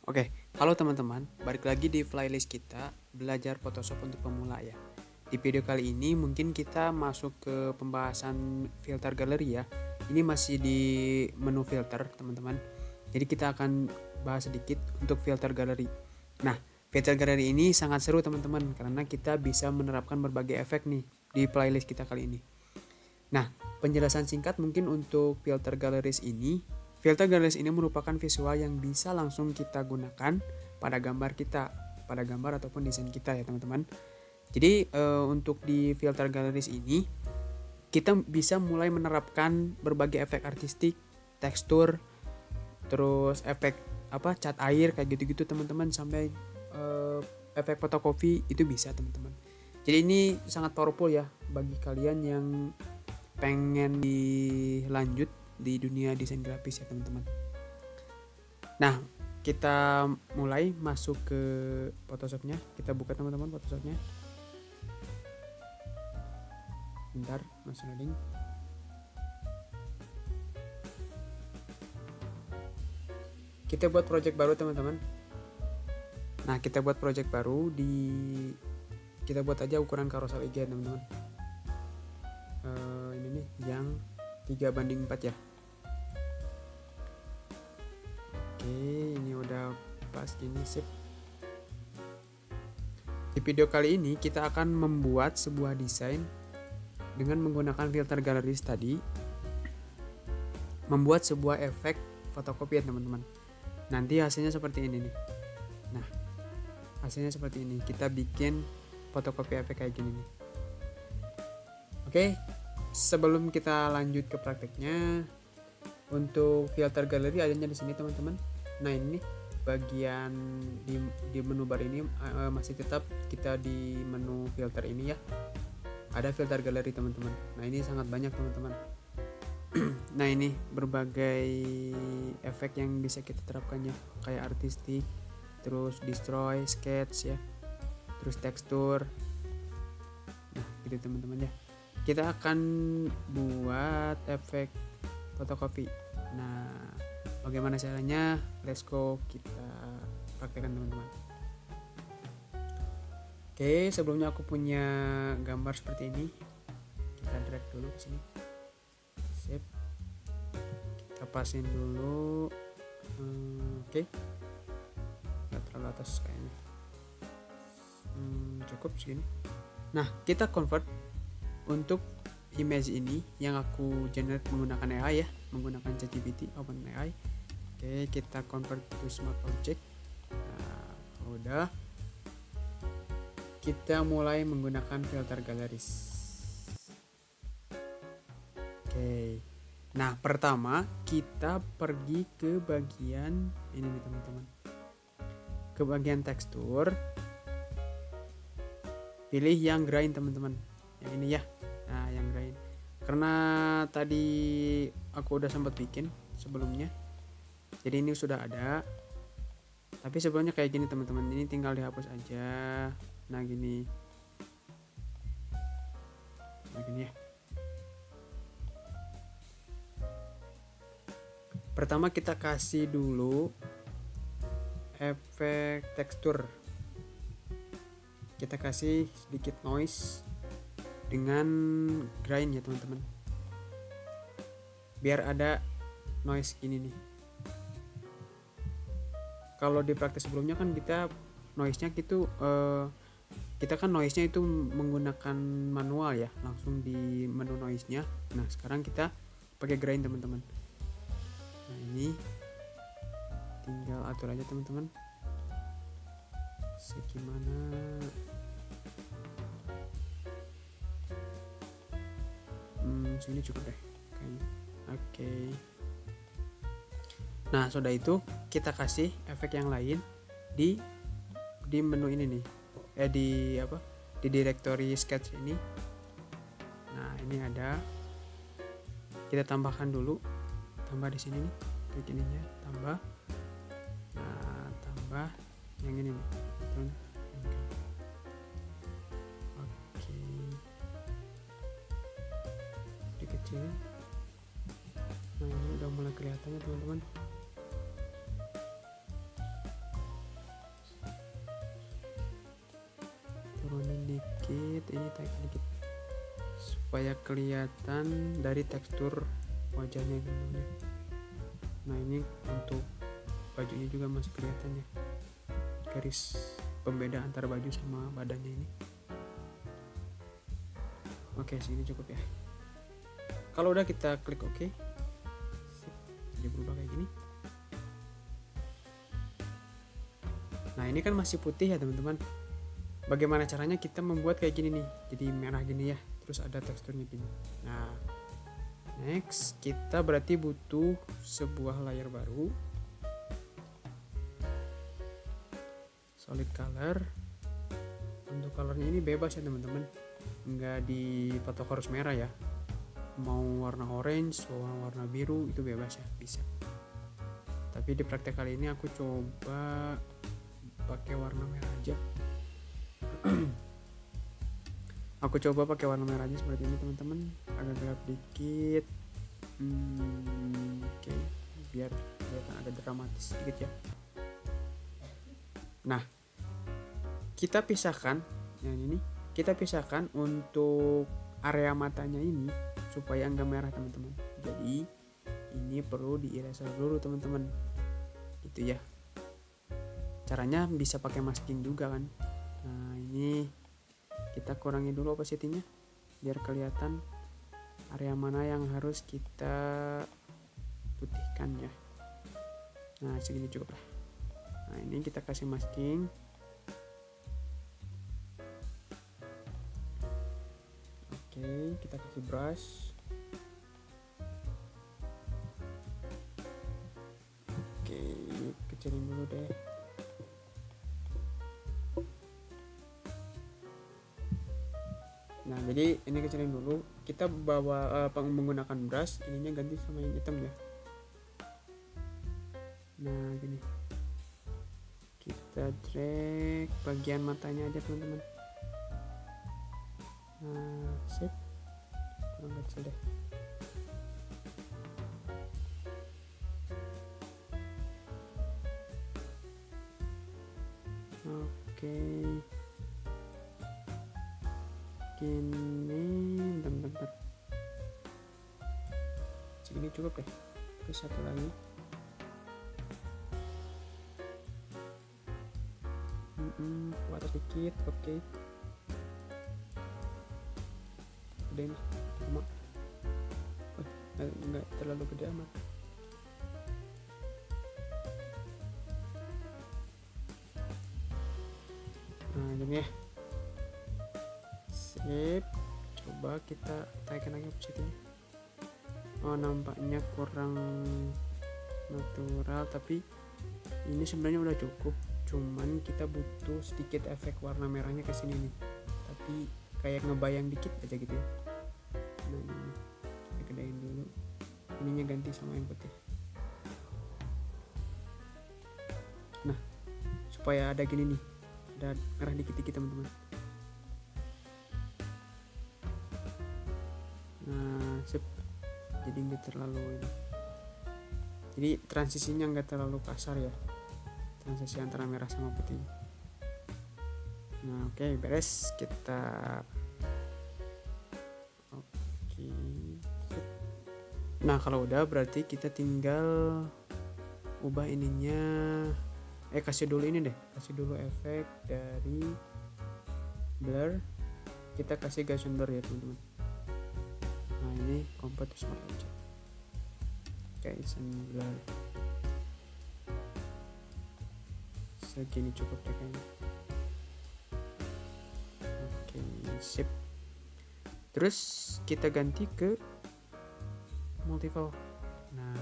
Oke, halo teman-teman, balik lagi di playlist kita belajar Photoshop untuk pemula ya. Di video kali ini mungkin kita masuk ke pembahasan filter galeri ya. Ini masih di menu filter teman-teman. Jadi kita akan bahas sedikit untuk filter galeri. Nah, filter galeri ini sangat seru teman-teman karena kita bisa menerapkan berbagai efek nih di playlist kita kali ini. Nah, penjelasan singkat mungkin untuk filter galleries ini. Filter galleries ini merupakan visual yang bisa langsung kita gunakan pada gambar kita, pada gambar ataupun desain kita ya teman-teman. Jadi untuk di filter galleries ini kita bisa mulai menerapkan berbagai efek artistik, tekstur, terus efek cat air kayak gitu-gitu teman-teman sampai efek fotokopi itu bisa teman-teman. Jadi ini sangat powerful ya bagi kalian yang pengen dilanjut di dunia desain grafis ya teman-teman. Nah, kita mulai masuk ke Photoshopnya. Kita buka teman-teman Photoshopnya. Bentar, masih loading. Kita buat project baru teman-teman. Nah, kita buat project baru kita buat aja ukuran carousel IG teman-teman. Ini nih yang 3:4 ya. Oke, ini udah pas gini sip. Di video kali ini kita akan membuat sebuah desain dengan menggunakan filter galleries tadi, membuat sebuah efek fotokopi ya teman-teman. Nanti hasilnya seperti ini nih. Nah, hasilnya seperti ini. Kita bikin fotokopi efek kayak gini nih. Oke, sebelum kita lanjut ke prakteknya, untuk filter galeri adanya di sini teman-teman. Nah ini bagian di menu bar ini masih tetap kita di menu filter ini ya. Ada filter galeri teman-teman. Nah ini sangat banyak teman-teman. Nah ini berbagai efek yang bisa kita terapkan ya, kayak artistik, terus destroy, sketch ya, terus tekstur. Nah gitu teman-teman ya. Kita akan buat efek fotokopi. Nah, bagaimana caranya? Let's go, kita praktekkan teman-teman. Oke, sebelumnya aku punya gambar seperti ini. Kita drag dulu ke sini. Sip. Kita pasin dulu. Oke. Nggak terlalu atas kayaknya. Cukup segini. Nah, kita convert untuk image ini yang aku generate menggunakan AI ya, menggunakan ChatGPT OpenAI. Oke, kita convert to smart object. Nah, udah. Kita mulai menggunakan filter galleries. Oke. Nah, pertama kita pergi ke bagian ini nih teman-teman. Ke bagian tekstur. Pilih yang grind teman-teman. Yang ini ya. Nah yang grind, karena tadi aku udah sempat bikin sebelumnya, jadi ini sudah ada, tapi sebelumnya kayak gini teman-teman. Ini tinggal dihapus aja. Nah gini ya. Pertama kita kasih dulu efek tekstur, kita kasih sedikit noise dengan grind ya teman-teman, biar ada noise gini nih. Kalau di praktek sebelumnya kan kita noise-nya gitu, kita kan noise-nya itu menggunakan manual ya, langsung di menu noise-nya. Nah sekarang kita pakai grind teman-teman. Nah ini tinggal atur aja teman-teman segimana. Sini cukup deh kayaknya. Oke. Nah sudah itu kita kasih efek yang lain di menu ini nih, di directory sketch ini. Nah ini ada, kita tambahkan dulu, tambah di sini nih, klik ininya, tambah. Nah tambah yang ini nih teman. Kecil. Nah ini udah mulai kelihatan ya teman-teman. dikit, ini taikkan dikit supaya kelihatan dari tekstur wajahnya gambarnya. Nah ini untuk bajunya juga masih kelihatan ya, garis pembeda antara baju sama badannya ini. Oke, segini cukup ya. Kalau udah kita klik OK, jadi berubah kayak gini. Nah ini kan masih putih ya teman-teman. Bagaimana caranya kita membuat kayak gini nih, jadi merah gini ya, terus ada teksturnya gini. Nah next kita berarti butuh sebuah layer baru, solid color. Untuk colornya ini bebas ya teman-teman, nggak dipatok harus merah ya, mau warna orange, warna biru itu bebas ya, bisa. Tapi di praktek kali ini aku coba pakai warna merah aja. Aku coba pakai warna merah aja seperti ini teman-teman, agak gelap dikit. Oke, biar kelihatan agak dramatis sedikit ya. Nah kita pisahkan yang ini, kita pisahkan untuk area matanya ini supaya enggak merah teman-teman. Jadi ini perlu di-eraser dulu teman-teman, gitu ya. Caranya bisa pakai masking juga kan. Nah ini kita kurangi dulu opacity-nya biar kelihatan area mana yang harus kita putihkan ya. Nah segini cukup lah. Nah ini kita kasih masking. Oke, kita kasih brush. Oke, kecilin dulu deh. Nah jadi ini kecilin dulu, kita bawa menggunakan brush, ininya ganti sama yang hitam ya. Nah gini, kita drag bagian matanya aja teman-teman. Nah sip, kurang kecil deh. Oke, gini, bentar. Segini cukup deh. Terus satu lagi. Kuat sedikit, oke. Gede nih, sama. Enggak terlalu gede amat. Nah gini ya. Sip, coba kita taikkan lagi opacity-nya. Oh nampaknya kurang natural, tapi ini sebenarnya udah cukup, cuman kita butuh sedikit efek warna merahnya ke sini nih, tapi kayak ngebayang dikit aja gitu ya. Nah ini kita gedein dulu, ininya ganti sama yang putih. Nah supaya ada gini nih, ada merah dikit-dikit teman-teman. Nah sip, jadi nggak terlalu ini, jadi transisinya nggak terlalu kasar ya, transisi antara merah sama putih. Nah oke, beres. Kita oke. Nah kalau udah berarti kita tinggal ubah ininya, kasih dulu ini deh, kasih dulu efek dari blur, kita kasih Gaussian blur ya teman-teman. Nah ini compact to smart object, Gaussian blur segini cukup deh kayaknya. Oke sip, terus kita ganti ke multiple. Nah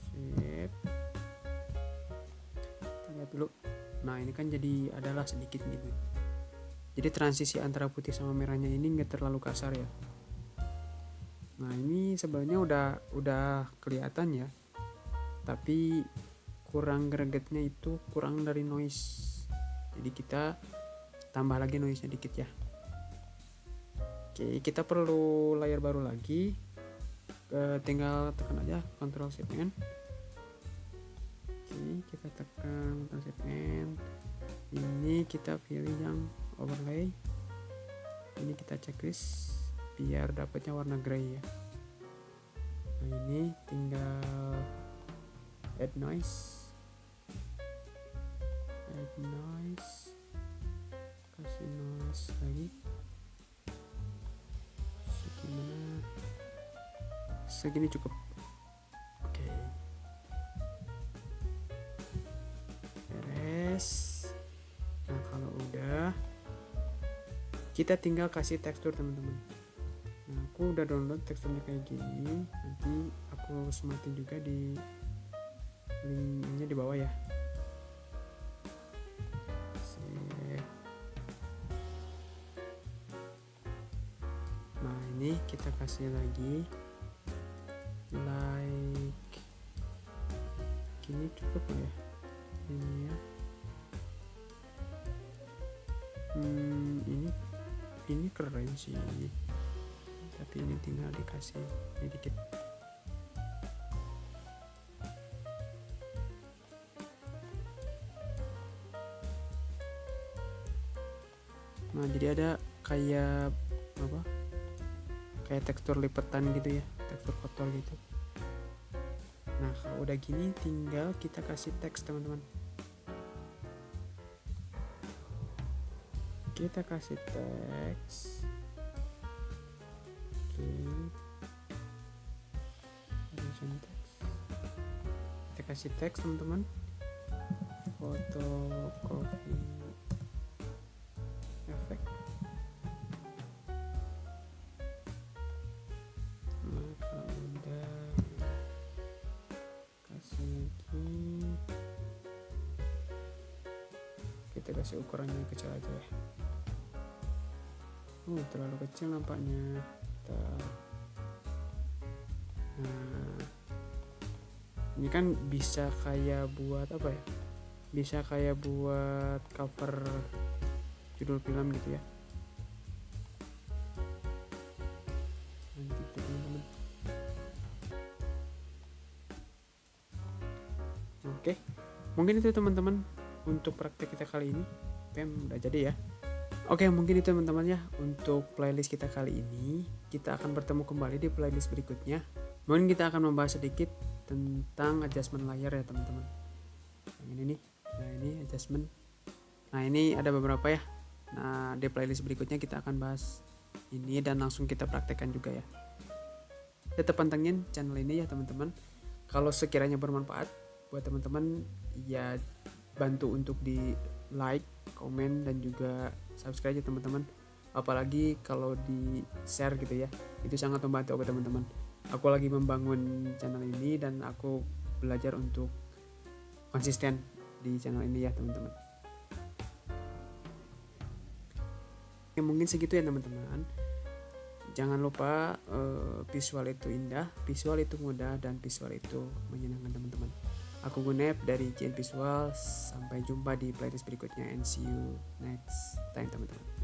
sip, kita lihat dulu. Nah ini kan jadi adalah sedikit gitu, jadi transisi antara putih sama merahnya ini nggak terlalu kasar ya. Nah ini sebenarnya udah kelihatan ya, tapi kurang gregetnya itu kurang dari noise, jadi kita tambah lagi noise nya dikit ya. Oke, kita perlu layer baru lagi, tinggal tekan aja Ctrl Shift N. Oke, kita tekan Ctrl Shift N, ini kita pilih yang overlay. ini kita checklist biar dapatnya warna grey ya. Nah ini tinggal add noise, kasih noise lagi segini cukup. Oke, beres. Nah kalau udah, kita tinggal kasih tekstur teman-teman. Nah aku udah download teksturnya kayak gini, nanti aku sematin juga di linknya di bawah ya. Nah ini kita kasih lagi like gini cukup ya ini ya. Ini keren sih, tapi ini tinggal dikasih ini dikit. Nah jadi ada kayak apa, kayak tekstur lipetan gitu ya, tekstur kotor gitu. Nah kalau udah gini tinggal kita kasih teks teman-teman. Kita kasih teks. Oke. Kita kasih teks teman-teman. Fotokopi efek. Nah kalau udah kasih lagi, kita kasih ukurannya kecil aja ya. Terlalu kecil nampaknya. Nah ini kan bisa kayak buat apa ya, bisa kayak buat cover judul film gitu ya. Nanti teman-teman. Oke, mungkin itu teman-teman untuk praktek kita kali ini. Udah jadi ya. Oke, mungkin itu teman-teman ya untuk playlist kita kali ini. Kita akan bertemu kembali di playlist berikutnya. Mungkin kita akan membahas sedikit tentang adjustment layar ya teman-teman. Yang ini nih, nah ini adjustment. Nah ini ada beberapa ya. Nah di playlist berikutnya kita akan bahas ini dan langsung kita praktekkan juga ya. Tetap pantengin channel ini ya teman-teman. Kalau sekiranya bermanfaat buat teman-teman ya bantu untuk di like, komen dan juga subscribe ya teman-teman. Apalagi kalau di share gitu ya, itu sangat membantu aku teman-teman. Aku lagi membangun channel ini dan aku belajar untuk konsisten di channel ini ya teman-teman. Ya mungkin segitu ya teman-teman. Jangan lupa visual itu indah, visual itu mudah, dan visual itu menyenangkan teman-teman. Aku Gunep dari JN Visual. Sampai jumpa di playlist berikutnya and see you next time teman-teman.